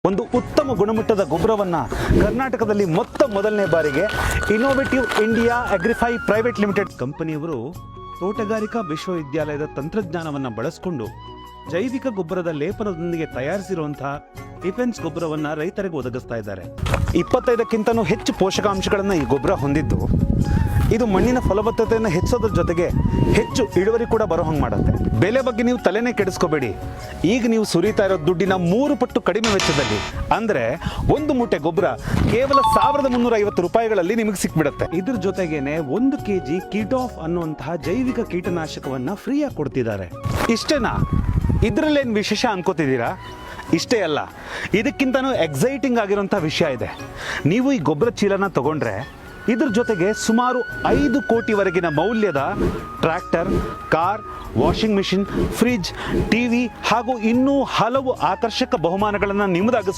ಒಂದು ಉತ್ತಮ ಗುಣಮಟ್ಟದ ಗೊಬ್ಬರವನ್ನು ಕರ್ನಾಟಕದಲ್ಲಿ ಮೊದಲನೇ ಬಾರಿಗೆ innovative India Agrify private limited ಕಂಪನಿಯವರು ತೋಟಗಾರಿಕಾ ವಿಶ್ವವಿದ್ಯಾಲಯದ ತಂತ್ರಜ್ಞಾನವನ್ನು ಬಳಸಿಕೊಂಡು ಜೈವಿಕ ಗೊಬ್ಬರದ ಲೇಪನದೊಂದಿಗೆ ತಯಾರಿಸಿರುವಂತಹ ಡಿಫೆನ್ಸ್ ಗೊಬ್ಬರವನ್ನು ರೈತರಿಗೆ ಒದಗಿಸ್ತಾ ಇದ್ದಾರೆ. 25ಕ್ಕಿಂತನೂ ಹೆಚ್ಚು ಪೋಷಕಾಂಶಗಳನ್ನು ಈ ಗೊಬ್ಬರ ಹೊಂದಿದ್ದು ಇದು ಮಣ್ಣಿನ ಫಲವತ್ತತೆಯನ್ನು ಹೆಚ್ಚೋದ್ರ ಜೊತೆಗೆ ಹೆಚ್ಚು ಇಳುವರಿ ಕೂಡ ಬರೋ ಹಂಗೆ ಮಾಡುತ್ತೆ. ಬೆಲೆ ಬಗ್ಗೆ ನೀವು ತಲೆನೇ ಕೆಡಿಸ್ಕೋಬೇಡಿ. ಈಗ ನೀವು ಸುರಿತಾ ಇರೋ ದುಡ್ಡಿನ 3 ಪಟ್ಟು ಕಡಿಮೆ ವೆಚ್ಚದಲ್ಲಿ, ಅಂದರೆ 1 ಮೂಟೆ ಗೊಬ್ಬರ ಕೇವಲ 1350 ರೂಪಾಯಿಗಳಲ್ಲಿ ನಿಮಗೆ ಸಿಕ್ಬಿಡುತ್ತೆ. ಇದ್ರ ಜೊತೆಗೇನೆ 1 kg ಕೀಟಾಫ್ ಅನ್ನುವಂತಹ ಜೈವಿಕ ಕೀಟನಾಶಕವನ್ನು ಫ್ರೀಯಾಗಿ ಕೊಡ್ತಿದ್ದಾರೆ. ಇಷ್ಟೇನಾ? ಇದರಲ್ಲೇನು ವಿಶೇಷ ಅನ್ಕೋತಿದ್ದೀರಾ? ಇಷ್ಟೇ ಅಲ್ಲ, ಇದಕ್ಕಿಂತನೂ ಎಕ್ಸೈಟಿಂಗ್ ಆಗಿರೋಂಥ ವಿಷಯ ಇದೆ. ನೀವು ಈ ಗೊಬ್ಬರ ಚೀಲನ ತಗೊಂಡ್ರೆ ಇದ್ರ ಜೊತೆಗೆ ಸುಮಾರು 5 ಕೋಟಿವರೆಗಿನ ಮೌಲ್ಯದ tractor, car, washing machine, fridge, TV ಹಾಗೂ ಇನ್ನೂ ಹಲವು ಆಕರ್ಷಕ ಬಹುಮಾನಗಳನ್ನು ನಿಮ್ಮದಾಗಿಸ್ತಾರೆ.